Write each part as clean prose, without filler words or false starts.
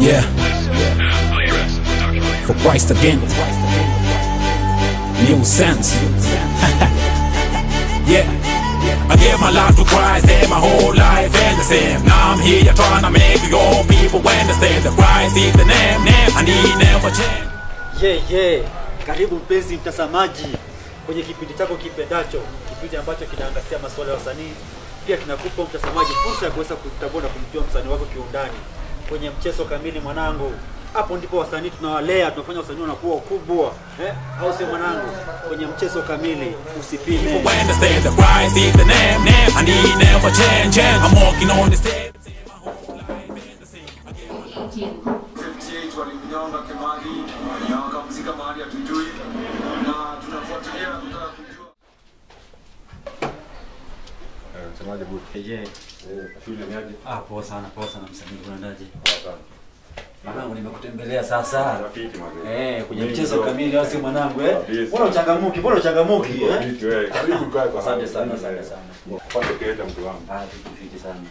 Yeah. For Christ again. New sense. Yeah. I gave my life to Christ and my whole life ain't the same. Now I'm here trying to make your people understand that Christ is the name and he never change. Yeah. Karibu mpenzi mtazamaji kwenye kipindi chako kipendacho, kipindi ambacho kinaangazia masuala ya wasanii. Pia kinakupa mtazamaji fursa ya kuweza kutambua na kumjua msanii wako kiundani. Kwenye mchezo kamili mwanangu, hapo ndipo wasanii tunawalea, tunafanya wasanii wanakuwa ukubwa, au sio mwanangu? Kwenye mchezo kamili usipime. Understand that Christ is the name and he never change. I'm walking on the stage. Walinyonga Kemali, wakamzika mahali hatujui, na tunafuatilia kutaka kujua. Semaje budi? Shule ni aje? Poa sana msanii unaendaje? Mwanangu nimekutembelea sasa. Rafiki mzee. Kwenye mchezo kamili au si mwanangu Mbona uchangamuki? Karibu kwa asante sana. Pate keleta mtu wangu. Rafiki sana.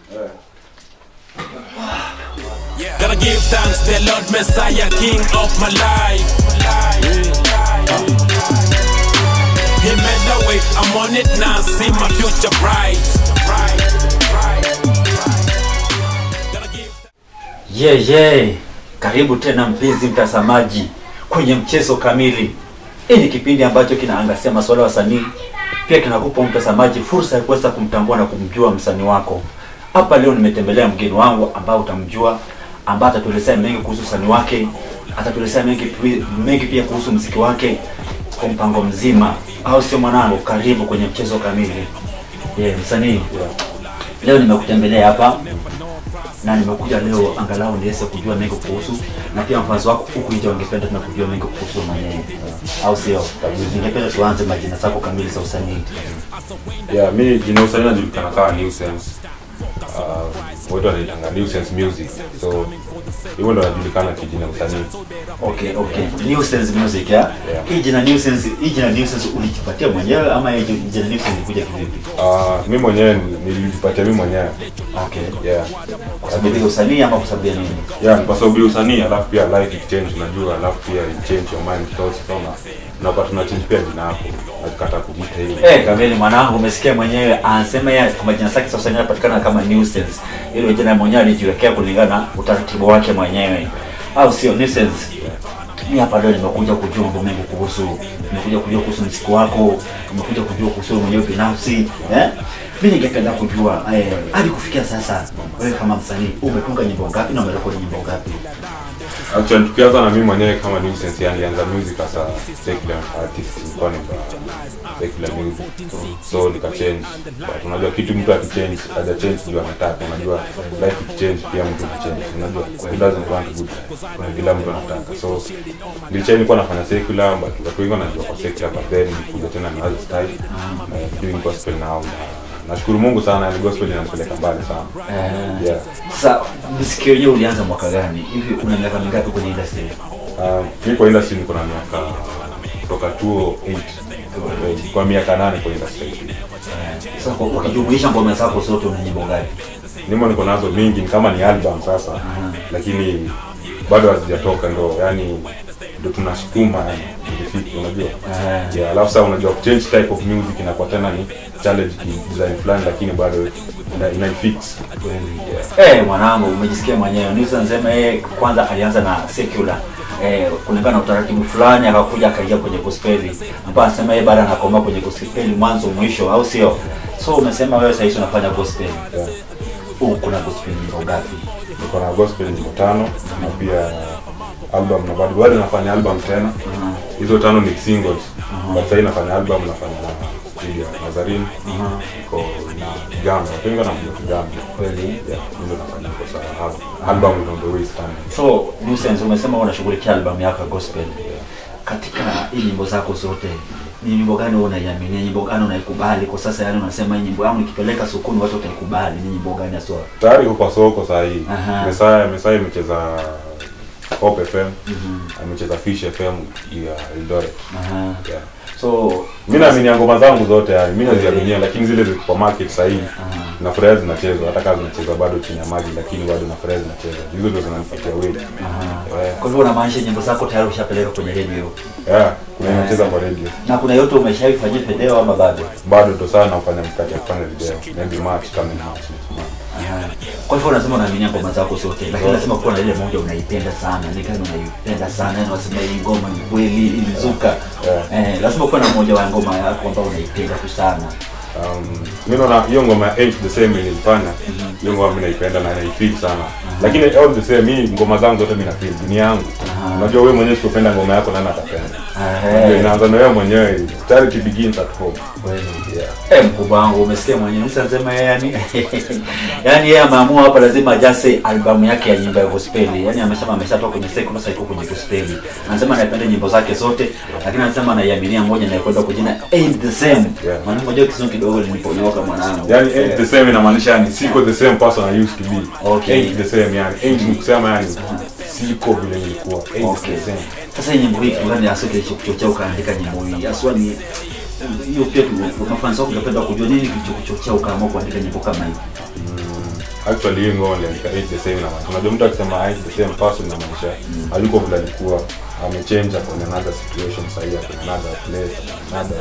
Gotta give thanks to the Lord Messiah, King of my life. He made the way, I'm on it now, see my future bright. Karibu tena mpenzi mtazamaji kwenye mchezo kamili. Hii ni kipindi ambacho kinaangazia masuala ya wasanii. Pia kinakupa mtazamaji fursa ya kuweza kumtambua na kumjua msanii wako. Hapa leo nimetembelea mgeni wangu ambao utamjua, ambaye atatuelezea mengi kuhusu usanii wake, atatuelezea mengi pia kuhusu muziki wake kwa mpango mzima. Au sio mwanangu? Karibu kwenye mchezo kamili. Msanii. Leo nimekutembelea hapa na nimekuja leo angalau niweze kujua mengi kuhusu, na pia mfano wako huku nje wangependa tunakujua mengi kuhusu mwenyewe. Au sio? Ningependa tuanze majina zako kamili za usanii. Mimi jina usanii najulikana kama New Sense. Watu wanaitanga New Sense Music. So hivyo ndo najulikana kijina usanii. Okay. New Sense Music Hii jina New Sense ulijipatia mwenyewe ama jina New Sense kuja kivipi? Mimi mwenyewe nilijipatia mimi mwenyewe. Okay. Kwa sababu ya usanii ama kwa sababu ya nini? Kwa sababu ya usanii, alafu pia life exchange unajua, alafu pia change your mind thoughts na kwa tunachange pia jina hapo. Nakata kujiita hivi. Kamili mwanangu, umesikia mwenyewe anasema yeye kwa majina yake sasa yanapatikana kama New Sense. Hilo jina mwenyewe alijiwekea kulingana na utaratibu wake mwenyewe. Au sio? New Sense. Mimi hapa leo nimekuja kujua mambo mengi kuhusu, kuhusu muziki wako, nimekuja kujua kuhusu mwenyewe binafsi, Mimi ningependa kujua hadi kufikia sasa wewe kama msanii umetunga nyimbo ngapi na umerekodi nyimbo ngapi? Actually tukianza na mimi mwenyewe kama New Sense, nilianza music as a secular artist kwa secular music. So nikachange. But unajua kitu mtu akichange, haja change ndio anataka. Unajua life change pia mtu anachange. Unajua he doesn't want good. Kuna kila mtu anataka. So nilichange nilikuwa nafanya secular, but watu wengi wanajua kwa secular, but then nilikuja tena na other style, doing gospel now. Nashukuru Mungu sana, ni gospel inanipeleka mbali sana. Sasa muziki wenyewe ulianza mwaka gani? Hivi una miaka mingapi kwenye industry? Mimi kwa industry niko na miaka kutoka 2008 kwa miaka 8 kwa industry. Sasa ukijumuisha ngoma zako zote una nyimbo ngapi? Nyimbo niko nazo mingi, kama ni album sasa, lakini bado hazijatoka, ndio tunasukuma ifike, unajua. Alafu sasa unajua change type of music inakuwa tena ni challenge design fulani, lakini bado inaifix. Mwanangu, umejisikia mwenyewe. Ni sema kwanza alianza na secular, kulingana na utaratibu fulani, akakuja akaingia kwenye gospel, mpaka anasema baada anakoma kwenye gospel mwanzo mwisho, au sio? So umesema wewe sasa hivi unafanya gospel. Kuna gospel nyimbo ngapi? Niko na gospel nyimbo 5 na pia album, na bado nafanya album tena. Hizo 5 ni singles. But sasa nafanya album, nafanya pia Nazarene. Iko na Gamba, pinga na Gamba. Kweli? Ndio nafanya kwa sasa album on the way stand. So New Sense, umesema unashughulikia album yako gospel. Katika hii nyimbo zako zote, ni nyimbo gani unaiamini? Ni nyimbo gani unaikubali kwa sasa? Unasema hii nyimbo yangu nikipeleka sokoni watu wataikubali. Ni nyimbo gani hasa? Tayari kwa soko sasa hii. Messiah imecheza Hope FM, amecheza Fish FM ya Eldoret. So mimi naamini ngoma zangu zote yani mimi naziaminia, lakini zile ziko kwa market sasa hivi na phrase zinachezwa, hata kama zinachezwa bado chini ya maji, lakini bado na phrase zinachezwa, hizo ndio zinanipatia weight. Kwa hivyo unamaanisha nyimbo zako tayari ushapeleka kwenye radio? Kuna inacheza kwa radio. Na kuna yote umeshaifanyia video ama bado? Bado ndo sana nafanya mkakati ya kufanya video, maybe March kama ni March. Kwa hivyo unasema unaaminia ngoma zako zote, lakini lazima kuwa na ile moja unaipenda sana, ni kama unaipenda sana, yani unasema hii ngoma ni kweli ilizuka. Lazima kuwa na moja wa ngoma yako ambayo unaipenda tu sana. Mimi naona hiyo ngoma ya Ain't the Same nilifanya, hiyo ngoma mimi naipenda na naifeel sana. Lakini all the same mimi ngoma zangu zote mimi na feel ni yangu. Unajua wewe mwenyewe usipopenda ngoma yako nani atapenda? Inaanza na wewe mwenyewe. Charity begins at home. Mkubwa wangu umesikia mwenyewe unasema yani yeye ameamua hapa lazima ajase albamu yake ya nyimbo ya gospel. Yani ameshatoka kwenye secular side kwenye gospel. Anasema anapenda nyimbo zake zote, lakini anasema anaiaminia moja na kwenda kwa jina Ain't the Same. Maana moja kisomo kidogo niliponyoka mwanangu. Yani ain't the same inamaanisha ni siko the same person I used to be. Ain't the same yani ain't kusema yani siko vile nilikuwa. Ain't the same. Sasa nyimbo hii fulani asoke kuchochea ukaandika nyimbo hii. Aswa ni hiyo pia kwa fans wako unapenda kujua nini kilichokuchochea ukaamua kuandika nyimbo kama hii? Actually hiyo ngoma ile ain't the same na unajua mtu akisema ain't the same person inamaanisha hayuko vile alikuwa, amechange from another situation sahihi, another place, another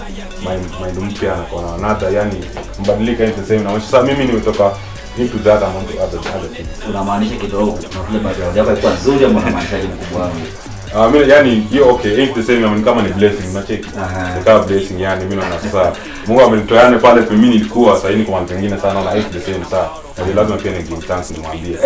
mind mpya na kwa another, yani mbadilika ain't the same na sasa mimi nimetoka into that amount of other things. Unamaanisha kidogo na vile background yako ilikuwa nzuri ama unamaanisha mkubwa wangu? Mimi yani hiyo okay ain't the same ni kama ni blessing unacheki. Ni kama blessing yani mimi naona sasa Mungu amenitoa pale mimi nilikuwa sasa hivi kwa mtu mwingine sana na ain't the same sasa. Ndio lazima pia ni give thanks nimwambie.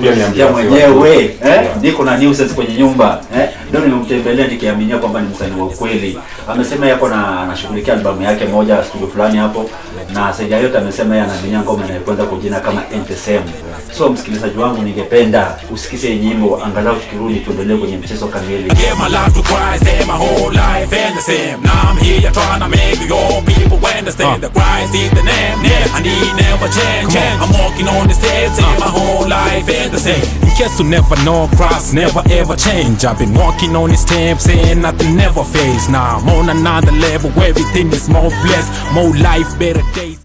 Pia niambia mwenyewe niko na news kwenye nyumba ndio nimemtembelea nikiaminia kwamba ni msanii wa kweli. Amesema yako na anashughulikia albamu yake moja studio fulani hapo, na sasa yote amesema yeye anaaminia ngoma inayokwenda kwa jina kama Ain't the Same. So msikilizaji wangu, ningependa usikize nyimbo angalau tukirudi tuendelee kwenye mchezo kamili. Yeah, my life to Christ and my whole life ain't the same. Now I'm here trying to make your people understand that Christ is the name, and he never change. I'm walking on the steps and my whole life ain't the same. In case you never know, Christ never ever change. I've been walking on his steps and nothing never fades. Now I'm on another level where everything is more blessed, more life, better days.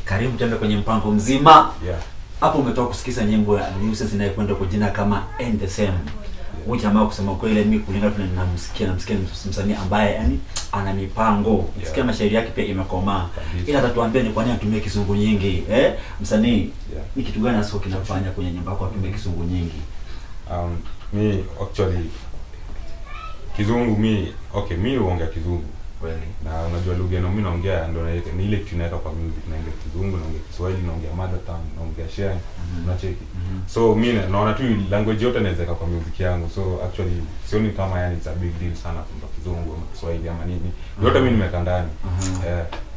Karibu tena kwenye mpango mzima. Hapo umetoka kusikiza nyimbo ya Newsense inayokwenda kwa jina kama Ain't the Same. Huyu jamaa kusema kweli mimi kulingana na namsikia msanii ambaye yani ana mipango. Sikia mashairi yake pia imekomaa. Ila atatuambia ni kwa nini atumie kizungu nyingi. Msanii ni kitu gani hasa kinafanya kwenye nyimbo yako atumie kizungu nyingi? Me actually kizungu mimi huongea kizungu. Na unajua lugha na mimi naongea ndio ni ile tunaweka kwa music, naongea kizungu, naongea Kiswahili, naongea mother tongue, naongea sheng, unacheki. So mimi naona tu language yote naweza kwa music yangu. So actually sioni kama yani it's a big deal sana kwa kizungu ama Kiswahili ama nini. Yote mimi nimeweka ndani.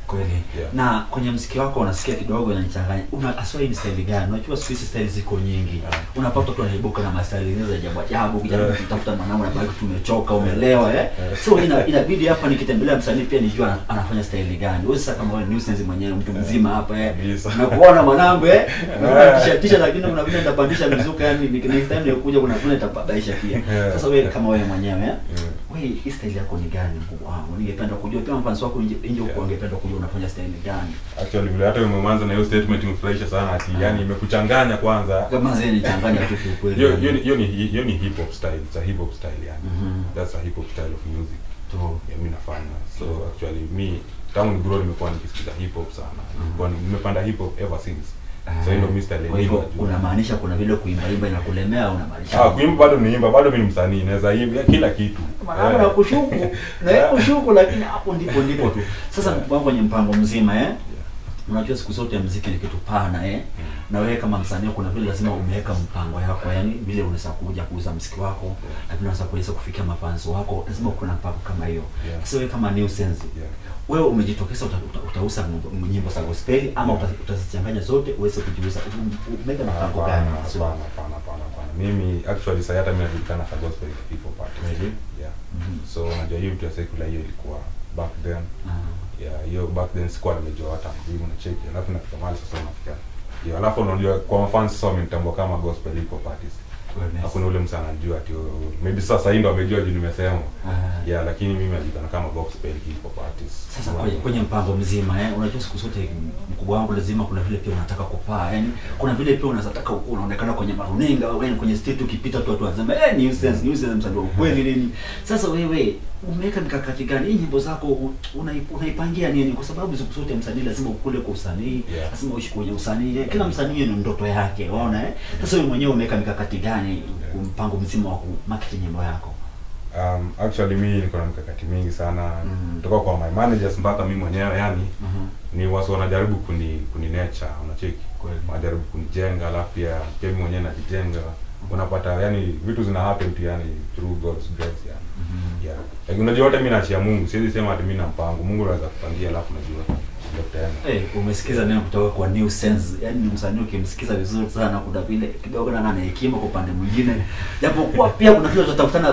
Kweli. Na kwenye muziki wako unasikia kidogo inanichanganya. Una aswa hii style gani? Unajua siku hizi style ziko nyingi. Unapata tu anaibuka na style nyingine za ajabu ukijaribu kutafuta mwanangu na bado tumechoka, umelewa So inabidi hapa nikitembelea msanii pia nijua anafanya style gani. Wewe sasa kama wewe Newsense mwenyewe mtu mzima hapa na kuona mwanangu tisha lakini unavile nitapandisha mizuka yani next time nikuja kuna vile nitapabaisha pia. Sasa wewe kama wewe mwenyewe wewe hii style yako ni gani mkubwa wangu? Ningependa kujua pia mfano wako nje huko ungependa kujua unafanya style gani? Actually vile hata umeanza na hiyo statement imefurahisha sana ati yani imekuchanganya kwanza. Kama zeni changanya tu kweli. Hiyo ni hip hop style, it's a hip hop style yani. That's a hip hop style of music. Mimi nafanya. So actually me tangu nibro nimekuwa nikisikiza hip hop sana. Nimepanda hip hop ever since. So ndio Mr. Lenny. Unamaanisha kuna vile kuimba inakulemea au unamaanisha? Kuimba bado niimba, bado mimi msanii, naweza imba kila kitu. Maana na kushuku. Na kushuku lakini hapo ndipo tu. Sasa kwenye mpango mzima unajua siku zote muziki ni kitu pana na wewe kama msanii kuna vile lazima umeweka mpango yako, yani vile unaweza kuja kuuza muziki wako na vile unaweza kufikia mafanzi wako, lazima uwe na mpango kama hiyo. Sasa wewe kama Newsense wewe umejitokeza utauza nyimbo za gospel ama utazichanganya zote uweze kujiuza, umeweka mpango gani? Hapana. Mimi actually sasa hata mimi najulikana kwa gospel people part. So unajua hiyo tu ya secular hiyo ilikuwa back then. Hiyo back then sikuwa nimejua hata mimi unacheki. Alafu nafika mahali sasa unafika. Alafu unajua kwa fans sasa wamenitambua kama gospel hip hop artist. Hakuna ule msana anajua ati maybe sasa hii ndo amejua juu nimesema. Yeah, lakini mimi najulikana kama gospel hip hop artist. Sasa kwenye mpango mzima unajua siku zote mkubwa wangu lazima kuna vile pia unataka kupaa. Yaani kuna vile pia unataka unaonekana kwenye maruninga au kwenye stage ukipita tu wanasema new sense msanii kweli nini. Sasa wewe umeweka mikakati gani? Hii nyimbo zako unaipangia nini? Kwa sababu siku zote msanii lazima ukule kwa usanii, lazima uishi kwenye usanii. Kila msanii ni ndoto yake, unaona Sasa wewe mwenyewe umeweka mikakati gani mpango mzima wa kumarket nyimbo yako? Actually mimi niko na mikakati mingi sana kutoka kwa my managers mpaka mimi mwenyewe yani ni watu wanajaribu kuni nurture, unacheki wanajaribu kunijenga, alafu pia mimi mwenyewe najijenga. Unapata yani vitu zina happen tu yani through God's grace yani. Yeah. Lakini unajua hata mimi naachia Mungu, siwezi sema ati mimi na mpango. Mungu anaweza kupangia alafu najua umesikiza neno kutoka kwa New Sense. Yaani msanii ukimsikiza vizuri sana kuna vile kidogo na hekima kwa upande mwingine. Japo kwa pia kuna vile tutakutana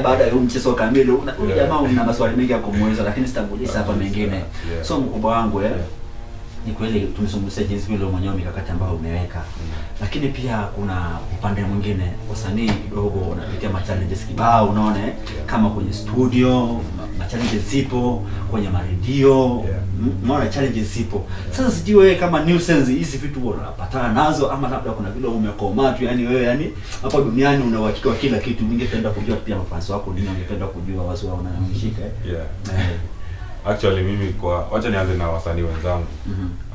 baada ya mchezo kamili. Huyu jamaa una maswali mengi ya kumuuliza lakini sitakuuliza hapa mengine. So mkubwa wangu ni kweli tumezungumzia jinsi vile mwenyewe mikakati ambayo umeweka. Lakini pia kuna upande mwingine wasanii kidogo wanapitia challenges kibao, unaona kama kwenye studio challenges zipo, kwenye radio unaona challenges zipo. Sasa sijui wewe kama New Sense hizi vitu unapatana nazo ama labda kuna vile umekoma tu yani wewe yani hapa duniani una uhakika wa kila kitu. Ningependa kujua pia mafans wako nini wangependa kujua wasu wao wananishika Actually mimi wacha nianze na wasanii wenzangu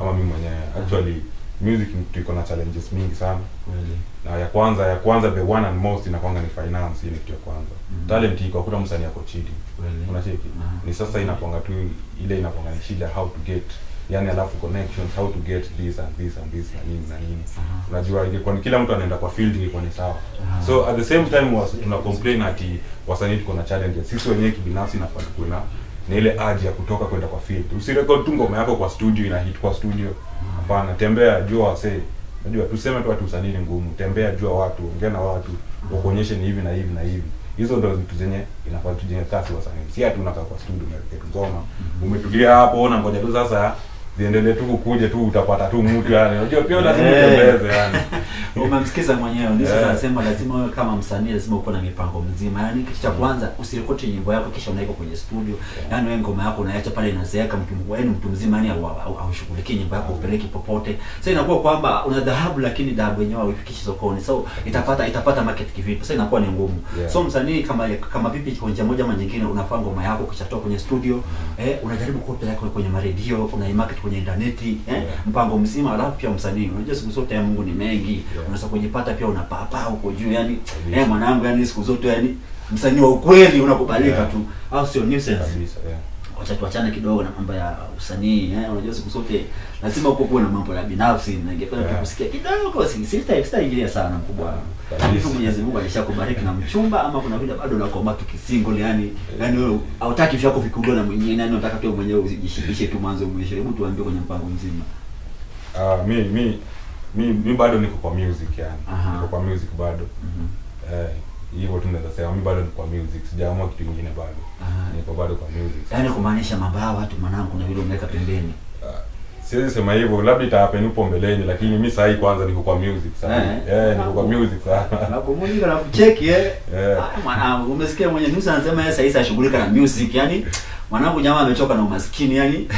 ama mimi mwenyewe. Actually music iko na challenges mingi sana. Na ya kwanza the one and most inakuanga ni finance, ile kitu ya kwanza. Talent iko hakuna msanii yako chini. Unacheki? Ni sasa inakuanga tu ile inakuanga ni shida how to get yani alafu connections, how to get this and this and this na nini. Unajua ingekuwa kila mtu anaenda kwa field ingekuwa ni sawa. So at the same time tuna complain ati wasanii tuko na challenges. Sisi wenyewe kibinafsi nafaa kuna na ile urge ya kutoka kwenda kwa field. Usirecord tu ngoma yako kwa studio ina hit kwa studio. Hapana, tembea jua wasee. Unajua tuseme tu watu usanii ni ngumu. Tembea jua watu, ongea na watu, ukuonyeshe ni hivi na hivi na hivi. Hizo ndio vitu zenye inafaa tujenge kasi wasanii. Si ati unakaa kwa studio na ngoma. Umetulia hapo ona ngoja tu sasa ziendelee tu kukuja tu utapata tu mtu yani. Unajua pia lazima utembeze yani. Umemsikiza mwenyewe ndio sasa nasema lazima wewe kama msanii lazima uko na mipango mzima. Yani kitu cha kwanza usirekodi nyimbo yako kisha unaika kwenye studio. Yani wewe ngoma yako unaacha pale inazeeka mtu mzima yani au shughulikie nyimbo yako upeleke popote. Sasa inakuwa kwamba una dhahabu lakini dhahabu yenyewe haifikishi sokoni. So itapata market kivipi? Sasa inakuwa ni ngumu. So msanii kama vipi kwa njia moja ama nyingine unafanya ngoma yako ukishatoka kwenye studio, unajaribu kupeleka kwenye radio, unaimarket kwenye interneti, mpango mzima. Alafu pia msanii unajua siku zote ya Mungu ni mengi. Unaweza kujipata pia unapapa huko juu yani mwanangu yani siku zote yani msanii wa ukweli unakubalika tu au sio New Sense kabisa. Wacha tuachane kidogo na mambo ya usanii unajua siku zote lazima uko kuwa na mambo ya binafsi na ningependa kusikia kidogo sitaingilia sana mkubwa. Lakini Mwenyezi Mungu alishakubariki na mchumba ama kuna vile bado unakoma tu kisingle yani wewe hautaki vyako vikubwa na mwingine yani unataka tu mwenyewe ujishibishe tu mwanzo mwisho. Hebu tuambie kwenye mpango mzima. Mimi bado niko kwa music yani. Niko kwa music bado. Hivyo tunaweza sema mimi bado niko kwa music. Sijaamua kitu kingine bado. Niko bado kwa music. Yaani kumaanisha mambo haya watu mwanangu na vile umeweka pembeni. Siwezi sema hivyo, labda itahappen huko mbeleni lakini mimi sasa kwanza niko kwa music sana. Niko kwa music sana. Na kumulika na kucheki mwanangu umesikia mwenye Musa anasema yeye sasa ashughulika na music yani mwanangu jamaa amechoka na umaskini yani.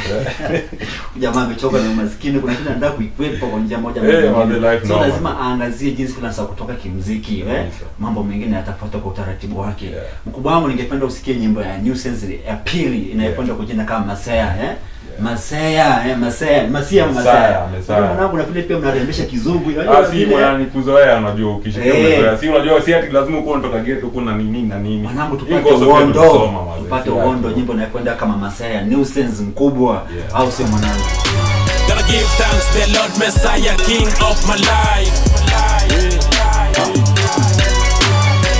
Jamaa amechoka na umaskini kuna kitu anataka kuikwepa kwa njia moja moja. So lazima aangazie jinsi kuna sasa kutoka kimuziki mambo mengine yatafuata kwa utaratibu wake. Mkubwa wangu ningependa usikie nyimbo ya New Sense ya pili inayokwenda kwa jina kama Masaya Masaya. Mwanangu na vile pia mnarembesha kizungu. Si mwana kuzoea unajua ukishikia umezoea. Si unajua si ati lazima uko unatoka ghetto kuna nini na nini. Mwanangu tupate uondo nyimbo inayokwenda kama Masaya New Sense mkubwa au sio mwanangu? Gotta give thanks the Lord Messiah, King of my life.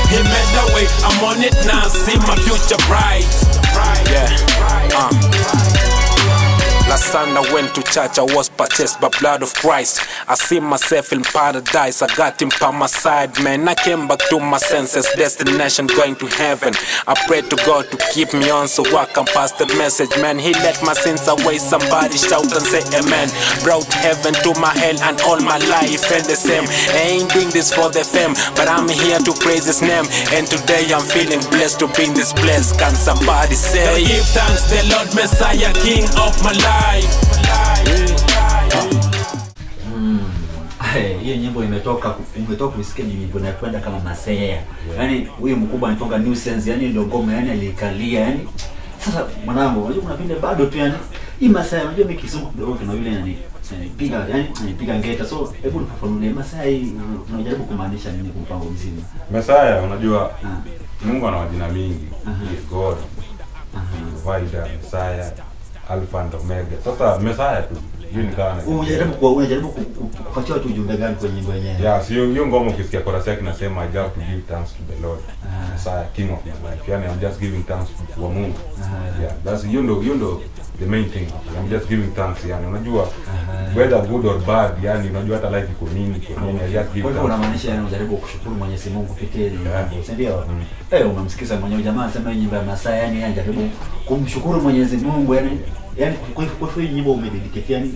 He made the way, I'm on it now, see my future bright. Last Sunday I went to church, I was purchased by blood of Christ. I see myself in paradise, I got him by my side, man. I came back to my senses, destination going to heaven. I pray to God to keep me on so I can pass the message, man. He let my sins away, somebody shout and say amen. Brought heaven to my hell and all my life ain't the same. I ain't doing this for the fame, but I'm here to praise his name. And today I'm feeling blessed to be in this place. Can somebody say, give thanks the Lord Messiah, King of my life. Hiyo nyimbo umetoka kusikia nyimbo inakwenda kama masea. Yaani huyu mkubwa anatoka New Sense, yani ndio ngoma yani alikalia yani. Sasa mwanangu, unajua kuna vile bado tu yani hii masaya, unajua mimi Kizungu kidogo kuna vile yani piga yani anipiga ngeta. So hebu nifafanulie masaya hii unajaribu kumaanisha nini kwa mpango mzima? Masaya unajua Mungu ana majina mingi. God, Vaida, Messiah, Alpha and Omega. Sasa Messiah tu hiyo ni kana. Unajaribu kupatia watu ujumbe gani kwenye nyimbo yenyewe? Yeah, sio hiyo ngoma ukisikia chorus yake inasema I got to give thanks to the Lord. Messiah, King of my life. Yani I'm just giving thanks to Mungu. Yeah, that's hiyo ndo the main thing. I'm just giving thanks yani. Unajua whether good or bad yani unajua hata life iko nini kwa nini I just give. Kwa hiyo unamaanisha yani unajaribu kushukuru Mwenyezi Mungu kupitia nyimbo, si ndio? Unamsikiza mwenyewe jamaa anasema nyimbo ya Masaya yani anajaribu kumshukuru Mwenyezi Mungu yani kwa hiyo nyimbo umededicate yani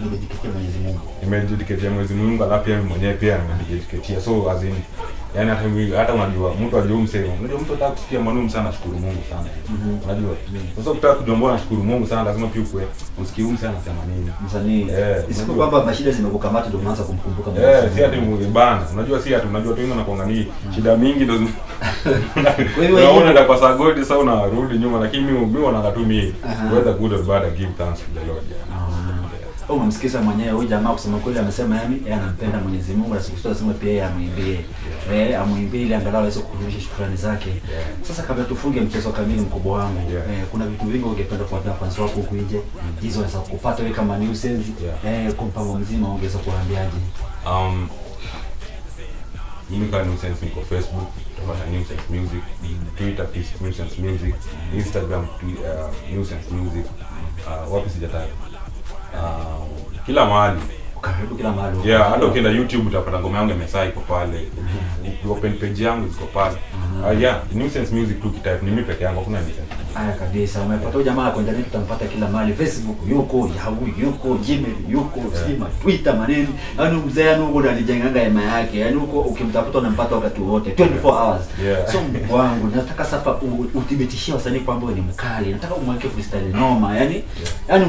umededicate Mwenyezi Mungu. Nimededicate Mwenyezi Mungu alafu pia mwenyewe pia nimededicate. So as in yani hata unajua mtu ajumsema unajua mtu anataka kusikia maneno sana shukuru Mungu sana. Unajua sasa ukitaka kujomboa na shukuru Mungu sana lazima pia usikie sana sema nini msanii isipo kwamba mashida zimekukamata ndio unaanza kumkumbuka Mungu. Si ati bana unajua si ati unajua tu na kuangalia shida mingi ndio kwa hiyo unaona ndio kwa sagodi sasa unarudi nyuma, lakini mimi wanatumia whether good or bad I give thanks to the Lord. Umemsikiza mwenyewe huyu jamaa kusema kweli amesema yani yeye anampenda Mwenyezi Mungu na siku zote lazima pia yeye amuimbie. Amuimbie ili angalau aweze kurudisha shukrani zake. Sasa kabla tufunge mchezo kamili mkubwa wangu, kuna vitu vingi ungependa kuambia fans wako huko nje. Hizo unaweza kupata wewe kama New Sense, kwa mpango mzima ungeweza kuambiaje? Mimi kama New Sense niko Facebook, tunapata New Sense Music, Twitter New Sense Music, Instagram New Sense Music, wapi sijataja. Kila mahali. Karibu kila mahali. Yeah, hata ukienda YouTube utapata ngoma yangu Messiah iko pale. Open page yangu iko pale. Yeah, New Sense Music tu kitype ni mimi peke yangu, hakuna New Sense. Haya kabisa, umepata huyu jamaa kwa internet utampata kila mahali. Facebook yuko, Yahoo yuko, Gmail yuko, Sima, Twitter maneno. Yaani mzee yani huko ndo alijenganga hema yake. Yaani huko ukimtafuta unampata wakati wote 24 hours. So Mungu wangu, nataka sasa uthibitishie wasanii kwamba ni mkali. Nataka umweke freestyle noma. Yaani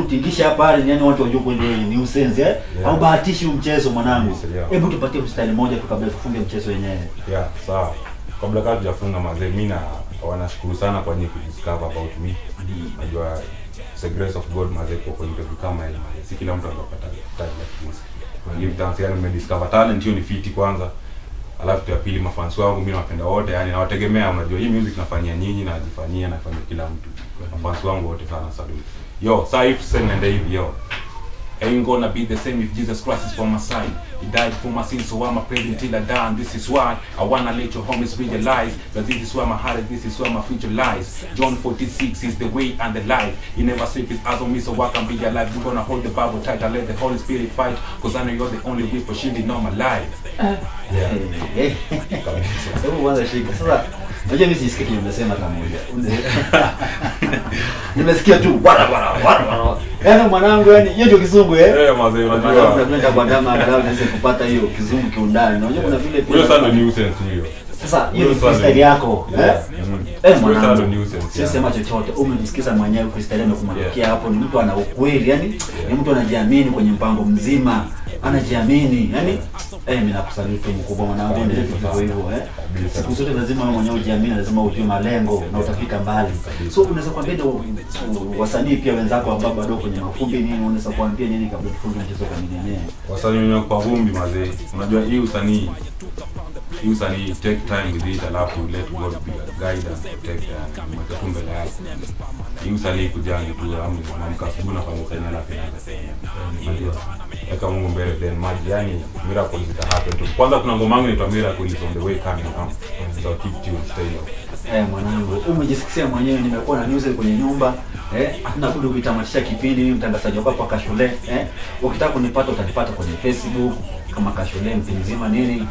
utingishe hapa yani watu wajue kweli ni New Sense au bahatishi mchezo mwanangu. Hebu tupatie freestyle moja tu kabla tufunge mchezo wenyewe. Yeah, sawa. Kabla hatujafunga mazee mimi na wanashukuru sana kwa nyinyi kudiscover about me. Najua it's the grace of God mazee kwa interview kama hii. Si kila mtu anapata talent like this. Give thanks yani nimediscover talent hiyo ni fiti kwanza. Alafu ya pili mafans wangu mimi nawapenda wote yani nawategemea, unajua hii music nafanyia nyinyi na najifanyia nafanyia kila mtu. Mafans wangu wote sana salute. Yo, sasa if send and hivi yo. Ain't gonna be the same if Jesus Christ is for my side. He died for my sins, so I'm a prayer until I die. And this is why I wanna let your homies realize that this is where my heart is, this is where my future lies. John 46 is the way and the life. He never sleep his eyes on me, so I can be alive. We're gonna hold the Bible tight and let the Holy Spirit fight, cause I know you're the only way for shielding all my life. Hebu kwanza shika. Sasa unajua mimi sisikia kile umesema kama moja. Nimesikia tu wala. Yaani mwanangu yani hiyo ndio Kizungu mazee unajua. Tunataka kwa dama angalau niweze kupata hiyo Kizungu kiundani. Unajua kuna vile hiyo sana New Sense hiyo. Sasa hiyo freestyle yako mwanangu. Sisi sema chochote umemsikiza mwenyewe freestyle amekumalikia hapo, ni mtu ana ukweli yani ni mtu anajiamini kwenye mpango mzima. Anajiamini yani mimi nakusaluti mkubwa mwanangu, ndio hivyo hivyo siku zote lazima wewe mwenyewe ujiamini, lazima ujue malengo na utafika mbali. So unaweza kuambia wasanii pia wenzako ambao bado kwenye mafumbi nini, unaweza kuambia nini kabla tufunge mchezo kamili? Wasanii wenyewe kwa vumbi mazee, unajua hii usanii take time with it, alafu let God be a guide and protect matakumbe la yako. Hii usanii kujangi tu amka asubuhi na fanya usanii na pia kama Mungu mbele then maji yani miracles zita happen tu. Kwanza kuna ngoma yangu inaitwa Miracle is on the way coming out. So keep tuned, stay low. Mwanangu umejisikia mwenyewe nimekuwa na news kwenye nyumba hatuna budi kutamatisha kipindi. Mimi mtangazaji wako hapa Kashule. Ukitaka kunipata utanipata kwenye Facebook kama Kashule mtu mzima nini.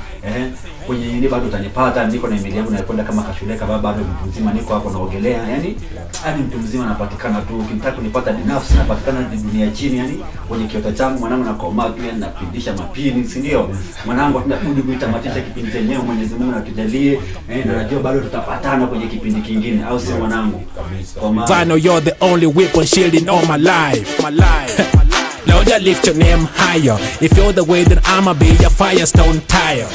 Kwenye nini bado utanipata, niko na email yangu naikonda kama Kashule kama bado mtu mzima, niko hapo naogelea. Yani mtu mzima napatikana tu. Ukitaka kunipata binafsi napatikana dunia chini, yani kwenye kiota changu mwanangu na koma tu, yani napindisha mapini, si ndio? Mwanangu hatuna budi kutamatisha kipindi chenyewe. Mwenyezi Mungu natujalie, na najua bado tutapatana kwenye kipindi kingine, au si mwanangu? I know you're the only weapon shielding all my life. Lord, I lift your name higher. If you're the way, then I'ma be your firestone tire.